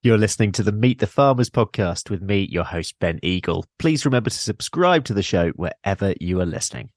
You're listening to the Meet the Farmers podcast with me, your host, Ben Eagle. Please remember to subscribe to the show wherever you are listening.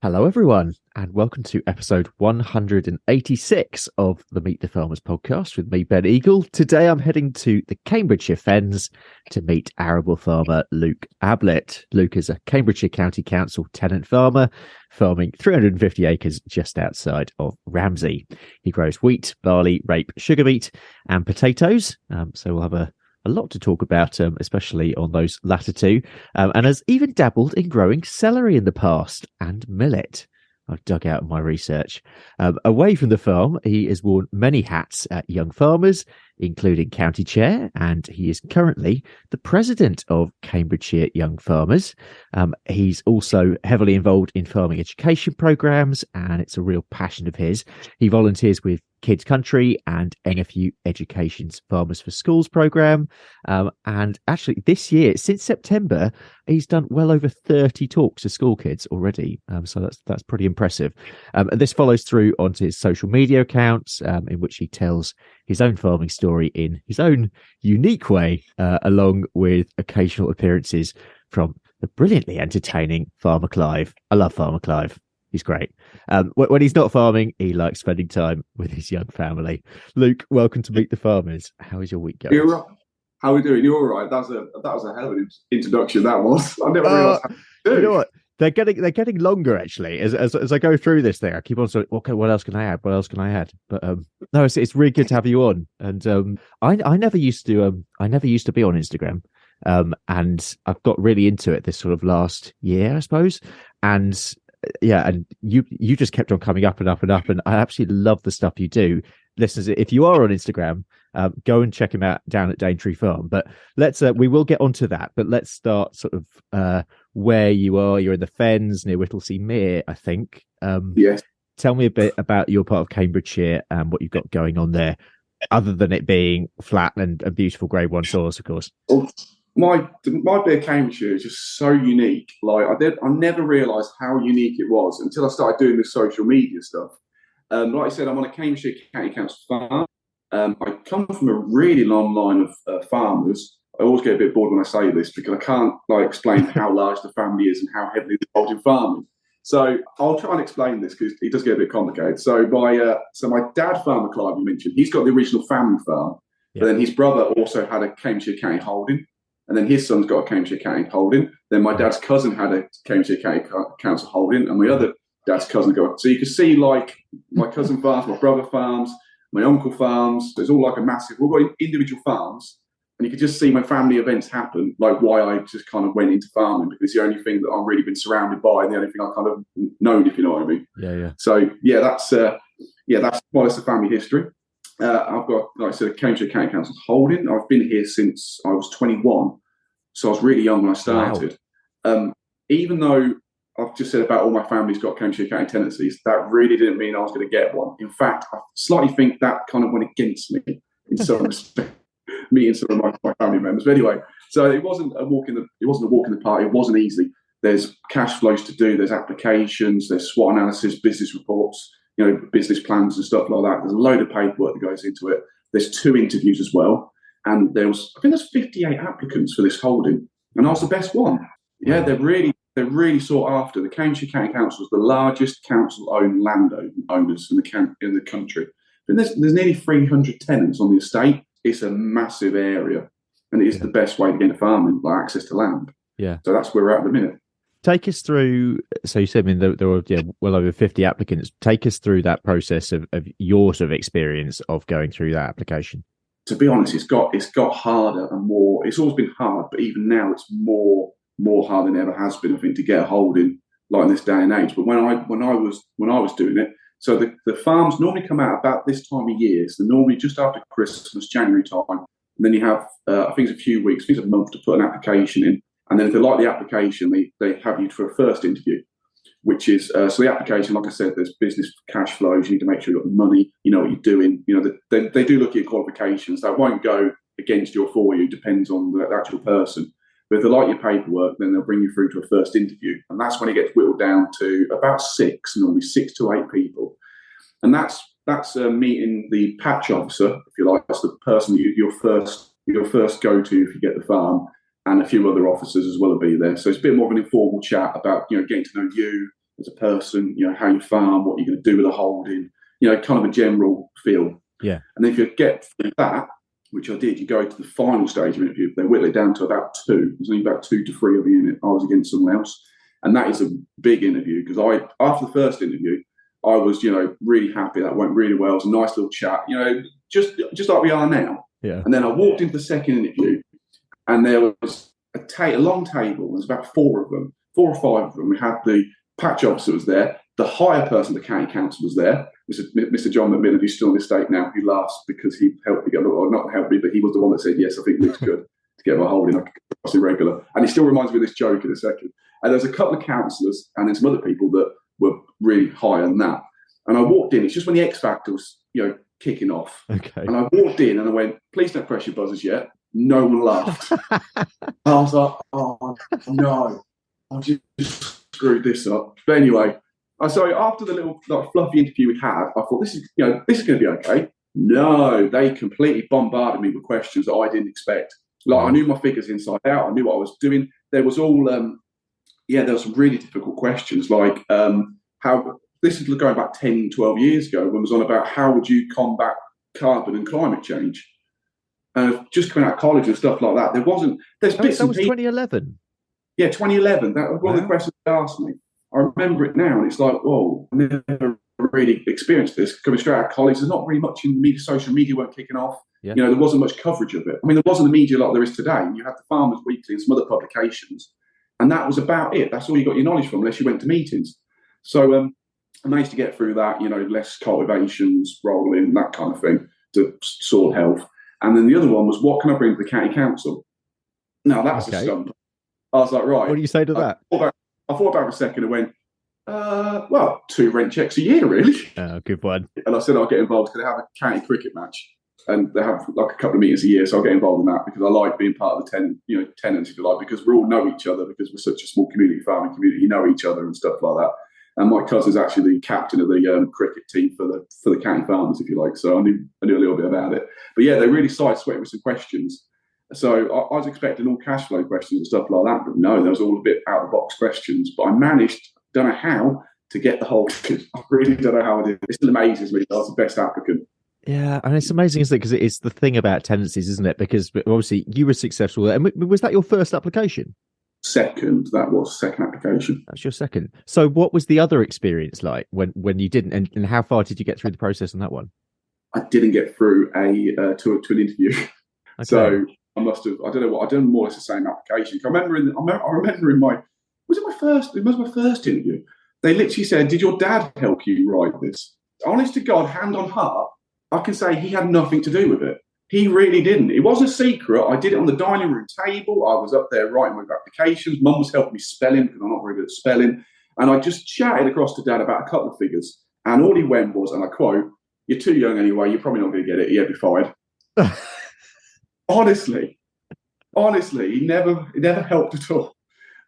Hello, everyone, and welcome to episode 186 of the Meet the Farmers podcast with me, Ben Eagle. Today, I'm heading to the Cambridgeshire fens to meet arable farmer Luke Abblitt. Luke is a Cambridgeshire County Council tenant farmer, farming 350 acres just outside of Ramsey. He grows wheat, barley, rape, sugar beet, and potatoes. So we'll have a lot to talk about, especially on those latter two, and has even dabbled in growing celery in the past and millet. I've dug out my research. Away from the farm, he has worn many hats at Young Farmers, including county chair, and he is currently the president of Cambridgeshire Young Farmers. He's also heavily involved in farming education programs, and it's a real passion of his. He volunteers with Kids Country and NFU Education's Farmers for Schools program. And actually this year, since September, he's done well over 30 talks to school kids already. So that's pretty impressive. And this follows through onto his social media accounts, in which he tells his own farming story in his own unique way, along with occasional appearances from the brilliantly entertaining Farmer Clive. I love Farmer Clive. He's great. When he's not farming, he likes spending time with his young family. Luke, welcome to Meet the Farmers. How is your week going? You're right. How are we doing? You're all right. That was a hell of an introduction. That was. I never realised how to do. You know what? They're getting longer actually. As I go through this thing, I keep on saying, okay, what else can I add? What else can I add? But no, it's really good to have you on. And I never used to be on Instagram. And I've got really into it this sort of last year, I suppose. And yeah, and you just kept on coming up and up and up, and I absolutely love the stuff you do. Listeners, if you are on Instagram, go and check him out down at Daintree Farm. But we will get onto that. But let's start sort of where you are. You're in the fens near Whittlesea Mere, I think. Yes. Tell me a bit about your part of Cambridgeshire and what you've got going on there, other than it being flat and a beautiful Grade 1 soils, of course. Well, my bit of Cambridgeshire is just so unique. Like I never realised how unique it was until I started doing this social media stuff. Like I said, I'm on a Cambridgeshire County Council farm. I come from a really long line of farmers. I always get a bit bored when I say this because I can't explain how large the family is and how heavily involved in farming. So I'll try and explain this because it does get a bit complicated. So my dad, Farmer Clive, you mentioned, he's got the original family farm, but then his brother also had a Cambridgeshire County holding. And then his son's got a Cambridgeshire County holding. Then my dad's cousin had a Cambridgeshire County Council holding, and my other dad's cousin got. So you can see my cousin farms, my brother farms, my uncle farms. There's all a massive. We've got individual farms, and you can just see when family events happen, why I just kind of went into farming, because it's the only thing that I've really been surrounded by, and the only thing I kind of known, if you know what I mean. Yeah. So that's more or less the family history. I've got, like I said, a Cambridgeshire County Council holding. I've been here since I was 21, so I was really young when I started. Wow. Even though I've just said about all my family's got Cambridgeshire County tenancies, that really didn't mean I was going to get one. In fact, I slightly think that kind of went against me in some respect, me and some of my family members. But anyway, so it wasn't a walk in the park. It wasn't easy. There's cash flows to do. There's applications. There's SWOT analysis, business reports, business plans and stuff like that. There's a load of paperwork that goes into it. There's 2 interviews as well. And I think there's 58 applicants for this holding. And I was the best one. Yeah, they're really sought after. The Cambridgeshire County Council is the largest council-owned landowners in the country. And there's nearly 300 tenants on the estate. It's a massive area. And it is the best way to get into farming, access to land. Yeah. So that's where we're at the minute. Take us through, so you said there were well over 50 applicants. Take us through that process of your sort of experience of going through that application. To be honest, it's got harder and more. It's always been hard, but even now it's more hard than it ever has been, I think, to get a holding in this day and age. But when I was doing it, so the farms normally come out about this time of year. So normally just after Christmas, January time, and then you have I think it's a few weeks, I think it's a month to put an application in. And then if they like the application, they have you for a first interview, which is, so the application, like I said, there's business cash flows. You need to make sure you've got the money, you know what you're doing. They do look at your qualifications. That won't go against you or for you, depends on the actual person. But if they like your paperwork, then they'll bring you through to a first interview. And that's when it gets whittled down to about 6, normally 6 to 8 people. And that's meeting the patch officer, if you like. That's the person your first go-to if you get the farm, and a few other officers as well will be there. So it's a bit more of an informal chat about, getting to know you as a person, how you farm, what you're going to do with the holding, kind of a general feel. Yeah. And then if you get through that, which I did, you go to the final stage of interview. They whittle it down to about 2. There's only about 2 to 3 of you in it. I was against someone else. And that is a big interview because after the first interview, I was, really happy. That went really well. It was a nice little chat, just like we are now. Yeah. And then I walked into the second interview and there was a long table. There's about 4 or 5 of them. We had the patch officer was there. The higher person, the county council was there. Mr. John McMillan, who's still on the estate now, he laughs because he helped me not helped me, but he was the one that said, yes, I think it looks good to get my holding. I could irregular. And he still reminds me of this joke in a second. And there's a couple of councillors and then some other people that were really high on that. And I walked in. It's just when the X Factor was, kicking off. Okay. And I walked in and I went, please don't press your buzzers yet. No one laughed. I was like, oh, no. I just screwed this up. But anyway, so after the little fluffy interview we had, I thought, this is going to be okay. No, they completely bombarded me with questions that I didn't expect. I knew my figures inside out. I knew what I was doing. There was all, there were some really difficult questions, like how... This is going back 10, 12 years ago when it was on about how would you combat carbon and climate change. Just coming out of college and stuff like that. There's bits that was 2011? Yeah, 2011. That was one of the questions they asked me. I remember it now and it's like, whoa, I never really experienced this. Coming straight out of college, there's not really much in the media, social media weren't kicking off. Yeah. There wasn't much coverage of it. I mean, there wasn't the media like there is today. You had the Farmers Weekly and some other publications. And that was about it. That's all you got your knowledge from unless you went to meetings. So, I managed to get through that, less cultivations, rolling, that kind of thing, to soil health. And then the other one was, what can I bring to the county council? Now, that's a stump. I was like, right. What do you say to that? I thought about it for a second and went, 2 rent checks a year, really. Oh, good one. And I said I'll get involved because they have a county cricket match. And they have a couple of meetings a year, so I'll get involved in that because I like being part of the tenants, if you like, because we all know each other because we're such a small community, farming community, you know each other and stuff like that. And my cousin's actually the captain of the cricket team for the county farmers, if you like. So I knew a little bit about it. But yeah, they really sideswiped with some questions. So I was expecting all cash flow questions and stuff like that, but no, there was all a bit out of the box questions. But I managed, don't know how, to get the whole. I really don't know how I did. It still amazes me that I was the best applicant. Yeah, and it's amazing, isn't it? Because it's the thing about tenancies, isn't it? Because obviously you were successful. And was that your first application? Second application. That's your second. So what was the other experience like when you didn't, and how far did you get through the process on that one? I didn't get through to an interview. Okay. So I must have, I don't know what, I done more or less the same application. I remember in my first interview, they literally said, did your dad help you write this? Honest to God, hand on heart, I can say he had nothing to do with it. He really didn't. It was a secret. I did it on the dining room table. I was up there writing my applications. Mum was helping me spelling because I'm not very good at spelling. And I just chatted across to Dad about a couple of figures. And all he went was, and I quote, "You're too young anyway. You're probably not going to get it. You'll be fired." Honestly, he never helped at all.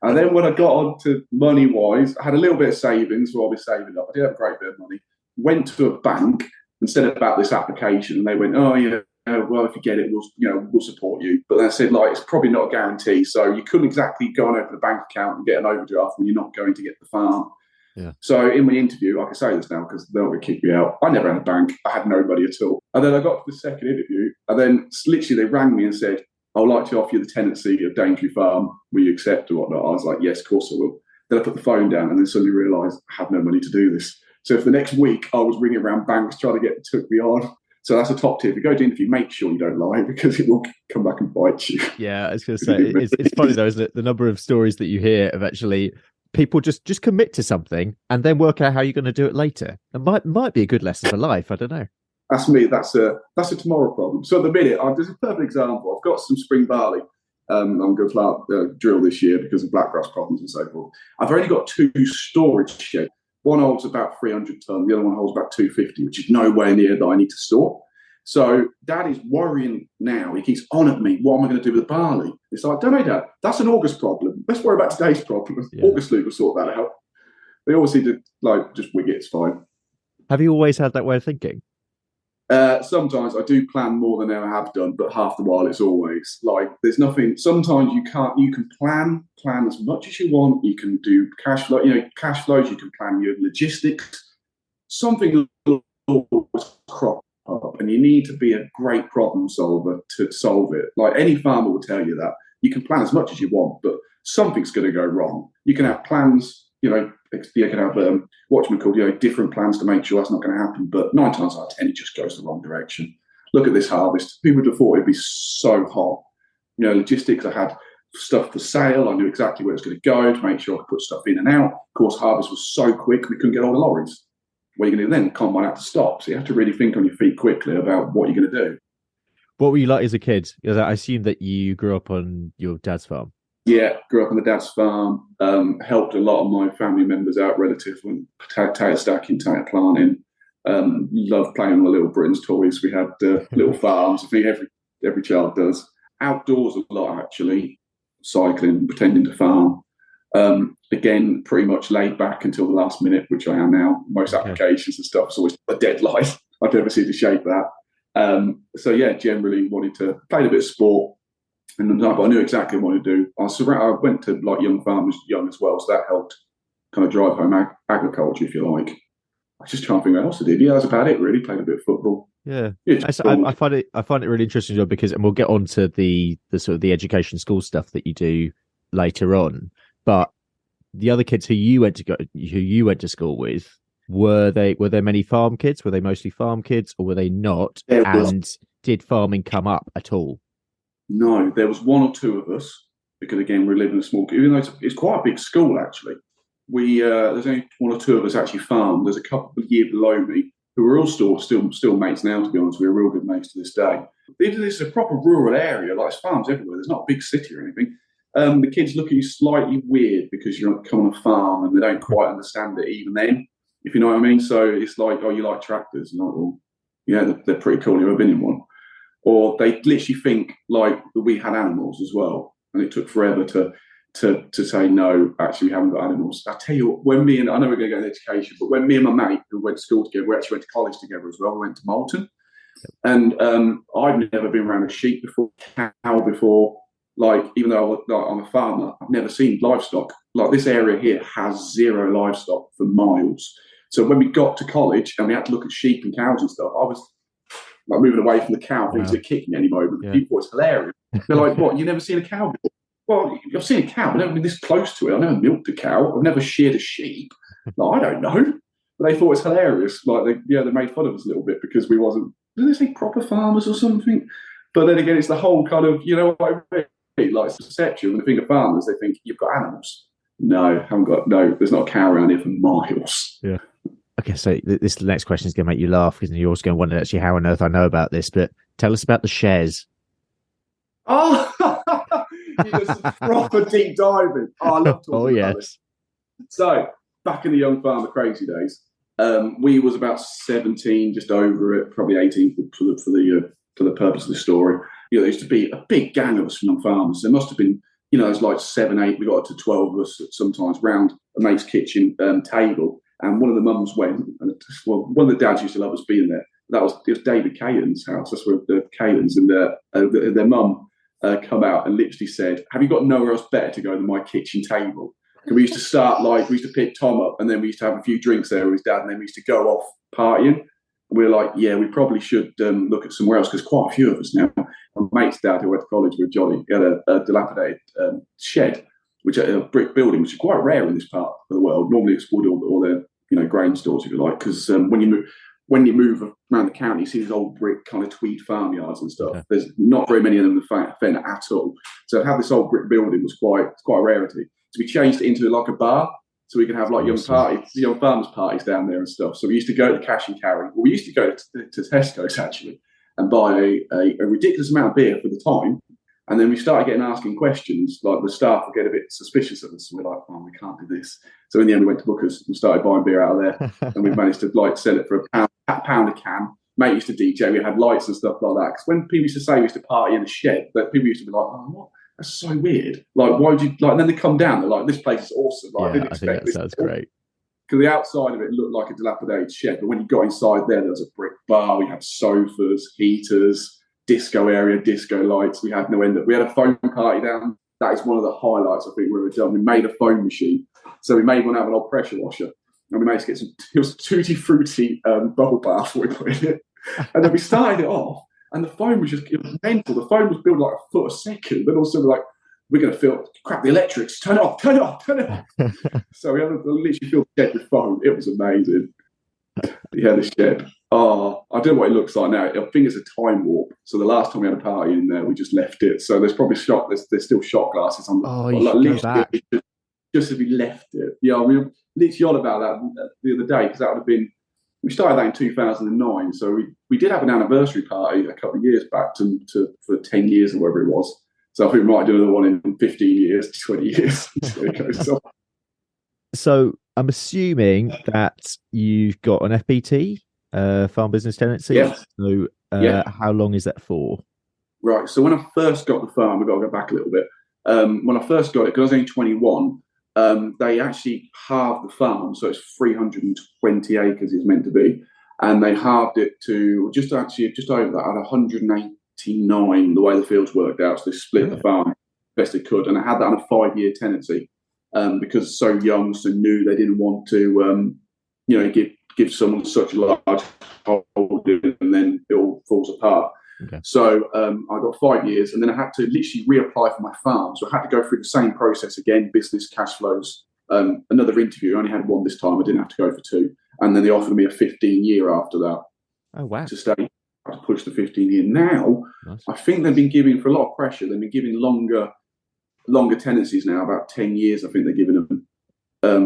And then when I got on to money-wise, I had a little bit of savings, so I'll be saving up. I did have a great bit of money. Went to a bank and said about this application, and they went, "Oh, yeah. Well, if you get it, we'll support you." But I said, it's probably not a guarantee. So you couldn't exactly go and open a bank account and get an overdraft when you're not going to get the farm. Yeah. So in my interview, I can say this now because they'll kick me out. I never had a bank. I had nobody at all. And then I got to the second interview, and then literally they rang me and said, "I would like to offer you the tenancy of Daintree Farm. Will you accept or whatnot?" I was like, "Yes, of course I will." Then I put the phone down and then suddenly realised I had no money to do this. So for the next week, I was ringing around banks trying to get took me on. So that's a top tip. If you go to interview, make sure you don't lie because it will come back and bite you. Yeah, I was going to say, it's funny though, isn't it? The number of stories that you hear of actually people just commit to something and then work out how you're going to do it later. It might be a good lesson for life. I don't know. That's me. That's a tomorrow problem. So at the minute, there's a perfect example. I've got some spring barley. I'm going to plant drill this year because of blackgrass problems and so forth. I've only got 2 storage sheds. One holds about 300 tonnes, the other one holds about 250, which is nowhere near that I need to store. So Dad is worrying now. He keeps on at me. What am I going to do with the barley? It's like, don't know, Dad. That's an August problem. Let's worry about today's problem. Yeah. August Luke will sort that out. They always need to just wing it. It's fine. Have you always had that way of thinking? Sometimes I do plan more than I ever have done, but half the while it's always there's nothing. Sometimes you can plan as much as you want. You can do cash flow, cash flows. You can plan your logistics. Something will always crop up, and you need to be a great problem solver to solve it. Like any farmer will tell you that you can plan as much as you want, but something's going to go wrong. You can have plans, you can have different plans to make sure that's not going to happen. But 9 times out of 10, it just goes the wrong direction. Look at this harvest. People would have thought it'd be so hot. Logistics, I had stuff for sale. I knew exactly where it was going to go to make sure I could put stuff in and out. Of course, harvest was so quick, we couldn't get all the lorries. What are you going to do then? Combine had to stop. So you have to really think on your feet quickly about what you're going to do. What were you like as a kid? Because I assume that you grew up on your dad's farm. Yeah, grew up on the dad's farm, helped a lot of my family members out, relatives, when potato stacking, potato planting. Loved playing on the little Britain's toys. We had little farms. I think every child does. Outdoors a lot, actually, cycling, pretending to farm. Again, pretty much laid back until the last minute, which I am now. Most applications and stuff is always a deadline. I'd never see to shape that. So yeah, generally wanted to play a bit of sport. And I knew exactly what to do. I went to young farmers, young as well, so that helped kind of drive home agriculture, if you like. I was just trying to think what else I did. Yeah, that's about it. Really, played a bit of football. Yeah, I find it really interesting, John, because, and we'll get on to the sort of the education school stuff that you do later on. But the other kids who you went to school with, were there many farm kids? Were they mostly farm kids, or were they not? And did farming come up at all? No, there was 1 or 2 of us, because again we live in a small, even though it's quite a big school actually. There's only 1 or 2 of us actually farmed. There's a couple of years below me who are all still mates now. To be honest, we're real good mates to this day. This is a proper rural area, like there's farms everywhere. There's not a big city or anything. The kids look at you slightly weird because you're coming on a farm and they don't quite understand it even then, if you know what I mean. So it's like, oh, you like tractors? And like, well, yeah, they're pretty cool. You've ever been in one? Or they literally think we had animals as well, and it took forever to say no. Actually, we haven't got animals. I tell you what, I know we're going to go into education, but when me and my mate who went to school together, we actually went to college together as well. We went to Malton, and I've never been around a sheep before, cow before. Even though I'm a farmer, I've never seen livestock. This area here has 0 livestock for miles. So when we got to college and we had to look at sheep and cows and stuff, I was moving away from the cow, things are kicking any moment. Yeah. People, it's hilarious. They're like, "What? You've never seen a cow before?" Well, I've seen a cow, but I've never been this close to it. I've never milked a cow. I've never sheared a sheep. I don't know. But they thought it's hilarious. They made fun of us a little bit because we wasn't. Did they say proper farmers or something? But then again, it's the whole kind of, what I mean? It's perception. When they think of farmers, they think you've got animals. No, haven't got. No, there's not a cow around here for miles. Yeah. Okay, so this next question is going to make you laugh because you're also going to wonder actually how on earth I know about this. But tell us about the Shez. Oh, you just proper deep diving. Oh, I love talking about this. So back in the young farmer crazy days, we was about 17, just over it, probably 18 for the purpose of the story. There used to be a big gang of us young farmers. There must have been, there's like 7, 8. We got up to 12 of us sometimes round a mate's kitchen table. And one of the mums went, and one of the dads used to love us being there. It was David Caton's house. That's where the Catons and their mum come out and literally said, "Have you got nowhere else better to go than my kitchen table?" And we used to start we used to pick Tom up, and then we used to have a few drinks there with his dad, and then we used to go off partying. And we were like, yeah, we probably should look at somewhere else because quite a few of us now. My mate's dad, who went to college with Johnny, he had a dilapidated shed, which is a brick building, which is quite rare in this part of the world. Normally it's wood or their grain stores, if you like, because when you move around the county, you see these old brick kind of tweed farmyards and stuff. Yeah. There's not very many of them in the fen at all. So to have this old brick building was quite a rarity. So we changed it into like a bar, so we could have young farmers parties down there and stuff. So we used to go to cash and carry. Well, we used to go to Tesco's actually and buy a ridiculous amount of beer for the time. And then we started asking questions, like the staff would get a bit suspicious of us. And we're like, oh, we can't do this. So in the end, we went to Booker's and started buying beer out of there. And we managed to sell it for a pound a can. mate used to DJ. We had lights and stuff like that. Because when people used to say we used to party in a shed, that people used to be like, "Oh, what? That's so weird. Like, why would you like?" And then they come down. They're like, "This place is awesome. Like, I didn't expect I think that this." sounds great. Because the outside of it looked like a dilapidated shed, but when you got inside there was a brick bar. We had sofas, heaters, disco area, disco lights. We had no end of. We had a foam party down. That is one of the highlights I think we've ever done. We made a foam machine, so we made one out of an old pressure washer, and we managed to get some. It was tutti frutti bubble bath we put in it, and then we started it off, and the foam was it was mental. The foam was building like a foot a second. Then also we're like, we're going to feel crap. The electrics, turn it off, turn it off, turn it off. So we had to literally fill the shed with foam. It was amazing. Yeah, the shed. Oh, I don't know what it looks like now. I think it's a time warp. So the last time we had a party in there, we just left it. So there's probably there's still shot glasses on the. Oh, you should go back. Just as we left it. Yeah, I mean, literally on about that the other day because that would have been. We started that in 2009. So we did have an anniversary party a couple of years back for 10 years or whatever it was. So I think we might do another one in 15 years, 20 years. So I'm assuming that you've got an FBT, farm business tenancy. Yes. So how long is that for? Right. So when I first got the farm, we've got to go back a little bit. When I first got it, because I was only 21, they actually halved the farm. So it's 320 acres is meant to be. And they halved it to just over that at 189, the way the fields worked out. So they split the farm best they could. And I had that on a 5-year tenancy because so young, so new, they didn't want to, give someone such a large holding and then it all falls apart. Okay. So I got 5 years and then I had to literally reapply for my farm. So I had to go through the same process again, business, cash flows, another interview. I only had one this time. I didn't have to go for 2. And then they offered me a 15-year after that. Oh, wow. To stay, to push the 15-year. Now, nice. I think they've been giving, for a lot of pressure, they've been giving longer tenancies now, about 10 years I think they're giving them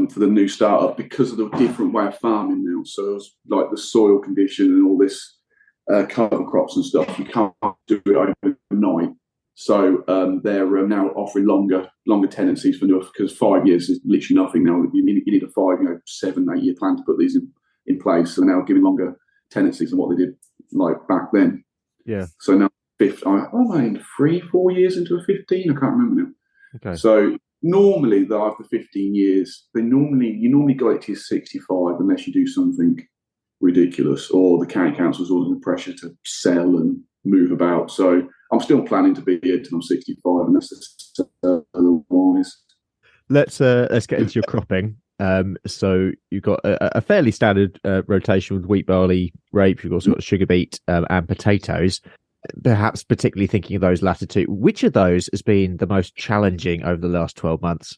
for the new startup because of the different way of farming now. So it was like the soil condition and all this cover crops and stuff. You can't do it overnight. So they're now offering longer tenancies for because 5 years is literally nothing now. You need a 5, 7, 8 year plan to put these in place. So they're now giving longer tenancies than what they did like back then. Yeah. So now I'm 3-4 years into a 15. I can't remember now. Okay. So normally, after 15 years, you normally got it to your 65 unless you do something ridiculous or the county council's under pressure to sell and move about. So I'm still planning to be here till I'm 65 unless it's otherwise. Let's get into your cropping. So you've got a fairly standard rotation with wheat, barley, rape. You've also got sugar beet and potatoes. Perhaps particularly thinking of those latter two, which of those has been the most challenging over the last 12 months?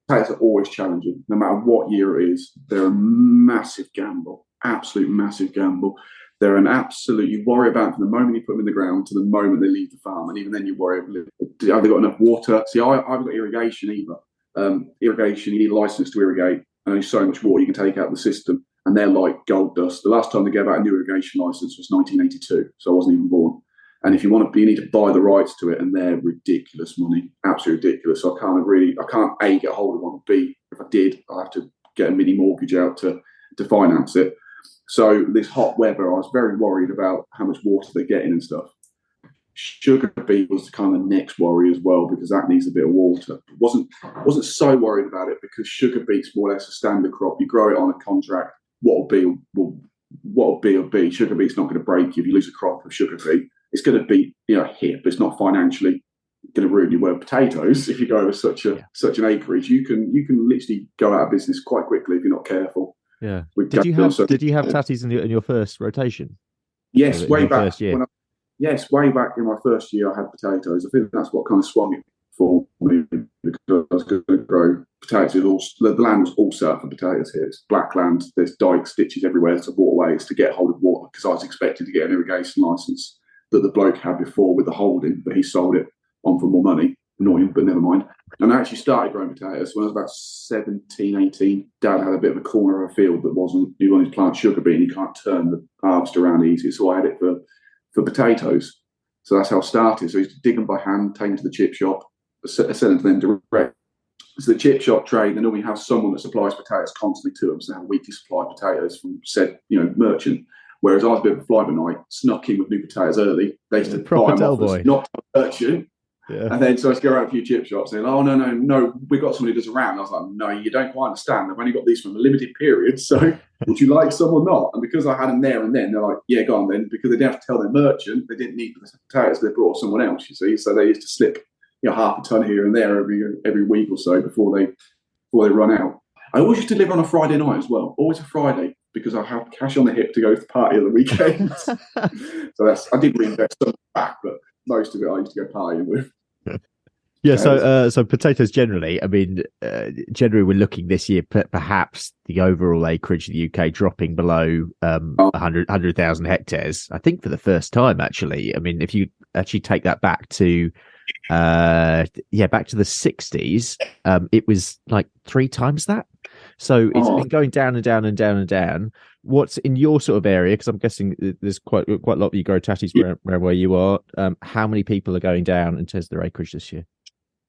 Potatoes are always challenging, no matter what year it is. They're a massive gamble, absolute massive gamble. They're an absolute, you worry about from the moment you put them in the ground to the moment they leave the farm. And even then you worry, have they got enough water? See, I haven't got irrigation either. Irrigation, you need a license to irrigate, and only so much water you can take out of the system. And they're like gold dust. The last time they gave out a new irrigation license was 1982, so I wasn't even born. And if you need to buy the rights to it, and they're ridiculous money, absolutely ridiculous. So I can't A, get hold of one, B, if I did, I'll have to get a mini mortgage out to finance it. So this hot weather, I was very worried about how much water they're getting and stuff. Sugar beet was kind of the next worry as well because that needs a bit of water. Wasn't so worried about it because sugar beet's more or less a standard crop. You grow it on a contract. What'll be. Sugar beet's not going to break you if you lose a crop of sugar beet. It's going to be hip. It's not financially going to ruin you. Where potatoes, if you go over such an acreage, you can literally go out of business quite quickly if you're not careful. Yeah. Did you have tatties in your first rotation? Yes, way back. First year? Way back in my first year, I had potatoes. I think that's what kind of swung it for me because I was going to grow potatoes. The land was all set up for potatoes here. It's black land. There's dikes, ditches everywhere. There's waterways to get hold of water because I was expecting to get an irrigation license that the bloke had before with the holding, but he sold it on for more money. Annoying, but never mind. And I actually started growing potatoes when I was about 17, 18. Dad had a bit of a corner of a field that he wanted to plant sugar beet and you can't turn the harvest around easy. So I had it for potatoes. So that's how I started. So I used to dig them by hand, take them to the chip shop, send them to them direct. So the chip shop trade, they normally have someone that supplies potatoes constantly to them. So they have a weekly supply of potatoes from said, merchant. Whereas I was a bit of a fly-by-night, snuck in with new potatoes early. They used to Proper buy them off us, boy. not to purchase. Yeah. And then so I used to go around a few chip shops saying, "Oh no, we've got somebody who does around." I was like, "No, you don't quite understand. I've only got these from a limited period. So would you like some or not?" And because I had them there and then, they're like, "Yeah, go on then." Because they didn't have to tell their merchant, they didn't need the potatoes. They brought someone else, you see. So they used to slip, half a ton here and there every week or so before they run out. I always used to live on a Friday night as well, always a Friday, because I had cash on the hip to go to the party on the weekend. So I did reinvest some back, but most of it I used to go partying with. Yeah, so potatoes generally, I mean, generally we're looking this year, perhaps the overall acreage of the UK dropping below 100,000 hectares, I think for the first time, actually. I mean, if you actually take that back to, back to the 60s, it was like 3 times that. So it's been going down and down and down and down. What's in your sort of area? Because I'm guessing there's quite a lot of you grow tatties around where you are. How many people are going down in terms of their acreage this year?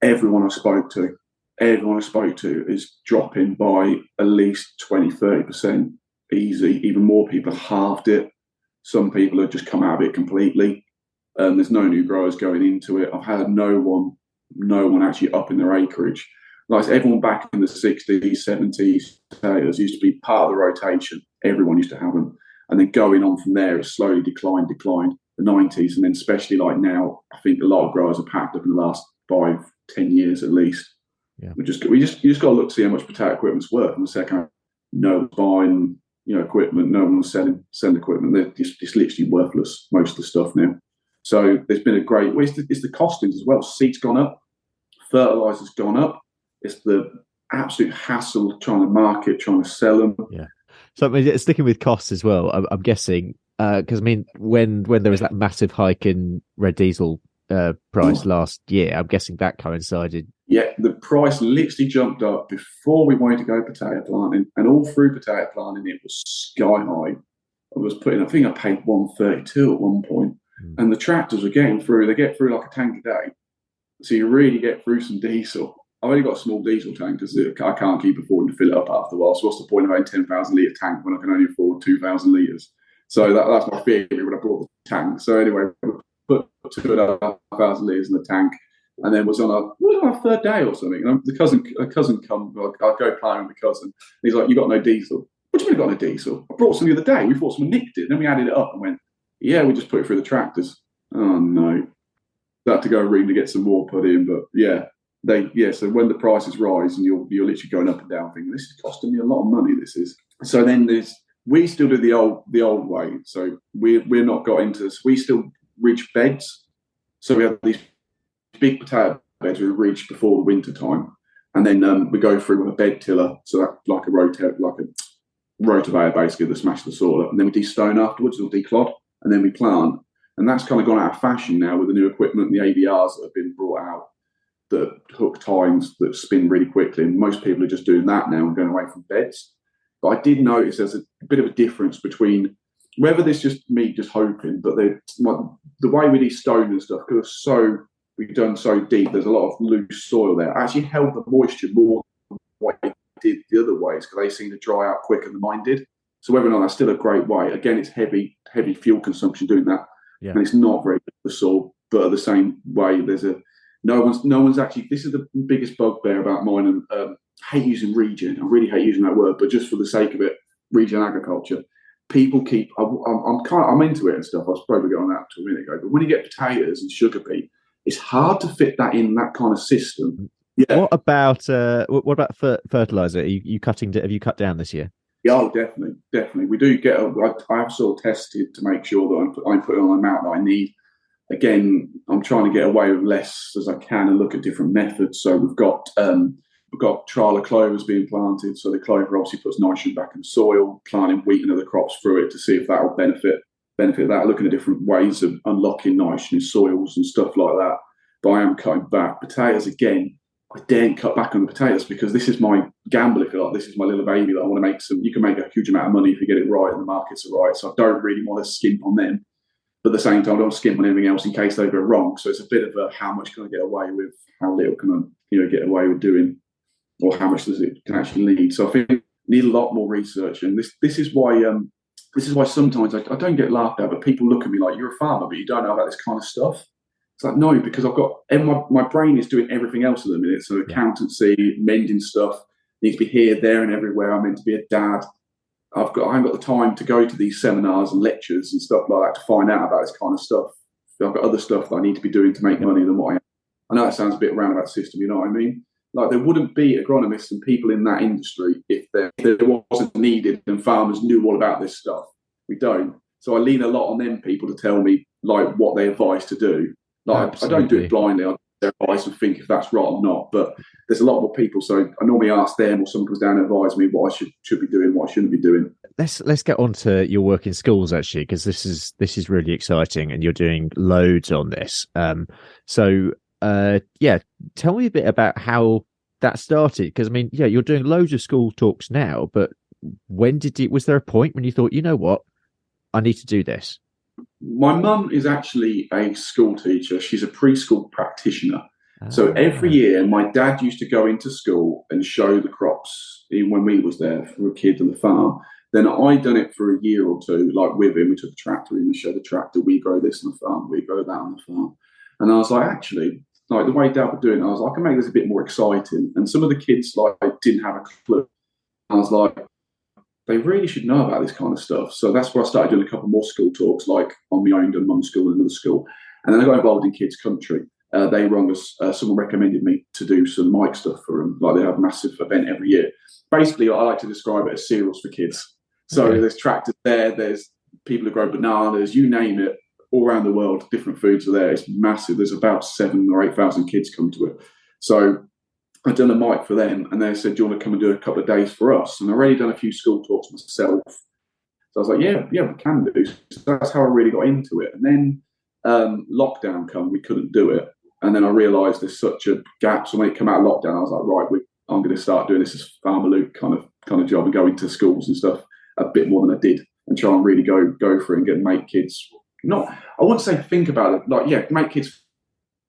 Everyone I spoke to is dropping by at least 20-30% easy. Even more people have halved it. Some people have just come out of it completely. There's no new growers going into it. I've had no one actually up in their acreage. Like everyone back in the 60s, 70s, potatoes used to be part of the rotation. Everyone used to have them. And then going on from there, it's slowly declined, the 90s. And then especially like now, I think a lot of growers are packed up in the last 5-10 years at least. Yeah. You just got to look to see how much potato equipment's worth. And the second, no one's buying equipment, no one's selling equipment. They're just literally worthless, most of the stuff now. So there's been a great. Well, it's the costings as well. Seed's gone up, fertilizer's gone up. It's the absolute hassle trying to market, trying to sell them. Yeah. So I mean, sticking with costs as well, I'm guessing because I mean, when there was that massive hike in red diesel price last year, I'm guessing that coincided. Yeah, the price literally jumped up before we wanted to go potato planting, and all through potato planting, it was sky high. I think I paid 132 at one point, and the tractors were getting through. They get through like a tank a day, so you really get through some diesel. I've only got a small diesel tank because I can't keep affording to fill it up after a while. So what's the point of having 10,000 litre tank when I can only afford 2,000 litres? So that's my theory when I brought the tank. So anyway, put 2,500 litres in the tank, and then was on a third day or something. And a cousin come. I'll go planting with the cousin. And he's like, "You got no diesel?" What do you mean, got no diesel? I brought some the other day. We thought someone nicked it. Then we added it up and went, "Yeah, we just put it through the tractors." Oh no, had to go room to get some more put in. But yeah. So when the prices rise and you're literally going up and down thinking, this is costing me a lot of money, this is. So then we still do the old way. So we're not got into this. We still ridge beds. So we have these big potato beds we ridge before the winter time. And then we go through with a bed tiller. So that's like a rotavator basically that smash the soil up. And then we de-stone afterwards or declod. And then we plant. And that's kind of gone out of fashion now with the new equipment and the AVRs that have been brought out. The hook tines that spin really quickly, and most people are just doing that now and going away from beds. But I did notice there's a bit of a difference between whether this just me just hoping, but the way we do stone and stuff, because we've done so deep, there's a lot of loose soil there. Actually held the moisture more than what it did the other ways because they seem to dry out quicker than mine did. So whether or not that's still a great way, again, it's heavy fuel consumption doing that, and it's not very good for the soil. But at the same way, no one's actually. This is the biggest bugbear about mine, and I hate using regen. I really hate using that word, but just for the sake of it, regen agriculture. People keep. I'm into it and stuff. I was probably going on that a minute ago. But when you get potatoes and sugar beet, it's hard to fit that in that kind of system. Yeah. What about fertilizer? Have you cut down this year? Yeah, oh, definitely. We do get. I have sort of tested to make sure that I'm putting on the amount that I need. Again, I'm trying to get away with less as I can and look at different methods. So we've got trial of clovers being planted. So the clover obviously puts nitrogen back in the soil, planting wheat and other crops through it to see if that will benefit that. Looking at different ways of unlocking nitrogen in soils and stuff like that. But I am cutting back. Potatoes, again, I daren't cut back on the potatoes because this is my gamble, if you like. This is my little baby that I want to make some. You can make a huge amount of money if you get it right and the markets are right. So I don't really want to skimp on them. But at the same time, I don't skimp on anything else in case they go wrong. So it's a bit of a how much can I get away with, how little can I get away with doing, or how much does it can actually need. So I think we need a lot more research, and this is why this is why sometimes I don't get laughed at, but people look at me like, you're a farmer, but you don't know about this kind of stuff. It's like, no, because I've got, and my brain is doing everything else at the minute. So accountancy, mending stuff, needs to be here, there, and everywhere. I'm meant to be a dad. I haven't got the time to go to these seminars and lectures and stuff like that to find out about this kind of stuff. I've got other stuff that I need to be doing to make money than what I am. I know it sounds a bit roundabout system, you know what I mean? Like, there wouldn't be agronomists and people in that industry if there wasn't needed and farmers knew all about this stuff. We don't. So I lean a lot on them people to tell me like what they advise to do. Like, I don't do it blindly. I their advice and think if that's right or not. But there's a lot more people, so I normally ask them, or someone comes down and advise me what I should be doing, what I shouldn't be doing. Let's get on to your work in schools, actually, because this is really exciting, and you're doing loads on this. Tell me a bit about how that started, because I mean, you're doing loads of school talks now, but was there a point when you thought, you know what, I need to do this? My mum is actually a school teacher. She's a preschool practitioner. So every year, my dad used to go into school and show the crops, even when we was there for a kid on the farm. Then I done it for a year or two, like with him. We took a tractor in and showed the tractor. We grow this on the farm. We grow that on the farm. And I was like, actually, like the way Dad was doing it, I was like, I can make this a bit more exciting. And some of the kids like didn't have a clue. I was like, they really should know about this kind of stuff. So that's where I started doing a couple more school talks, like on my own and mum's school and another school. And then I got involved in Kids Country. They rung us, someone recommended me to do some mic stuff for them. Like, they have a massive event every year. Basically, I like to describe it as cereals for kids. So There's tractors there, there's people who grow bananas, you name it, all around the world, different foods are there. It's massive. There's about 7,000 or 8,000 kids come to it. So I'd done a mic for them, and they said, do you want to come and do a couple of days for us? And I'd already done a few school talks myself. So I was like, yeah, we can do. So that's how I really got into it. And then lockdown come, we couldn't do it. And then I realised there's such a gap. So when it came out of lockdown, I was like, right, I'm going to start doing this as Farmer Luke kind of job and go into schools and stuff a bit more than I did, and try and really go for it and make kids I wouldn't say think about it, make kids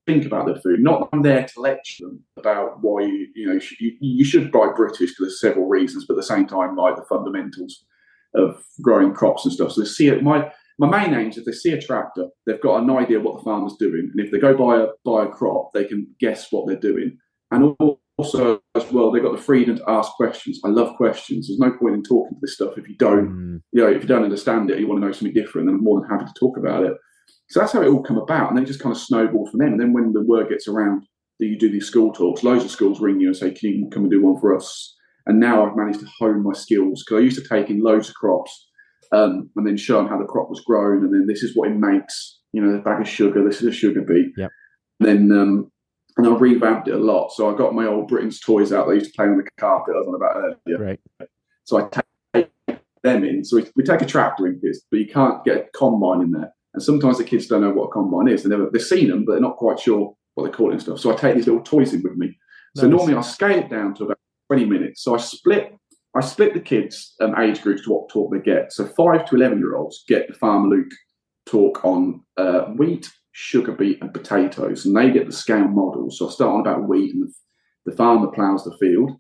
think about their food. Not I'm there to lecture them about why you should buy British, because there's several reasons, but at the same time, like the fundamentals of growing crops and stuff. So they see it. My main aim is, if they see a tractor, they've got an idea what the farmer's doing, and if they go buy a crop, they can guess what they're doing. And also, as well, they've got the freedom to ask questions. I love questions. There's no point in talking to this stuff if you don't, if you don't understand it, you want to know something different, then I'm more than happy to talk about it. So that's how it all come about, and then it just kind of snowballed from them. And then when the word gets around that you do these school talks, loads of schools ring you and say, can you come and do one for us? And now I've managed to hone my skills, because I used to take in loads of crops and then show them how the crop was grown, and then this is what it makes, a bag of sugar, this is a sugar beet. Yep. And I revamped it a lot. So I got my old Britain's toys out. They used to play on the carpet I was on about earlier. Right. So I take them in. So we take a tractor in, kids, but you can't get a combine in there. And sometimes the kids don't know what a combine is. They've seen them, but they're not quite sure what they call it and stuff. So I take these little toys in with me. So normally I scale it down to about 20 minutes. So I split the kids' age groups to what talk they get. So 5 to 11-year-olds get the Farmer Luke talk on wheat, sugar beet and potatoes, and they get the scale model. So I start on about wheat, and the farmer ploughs the field,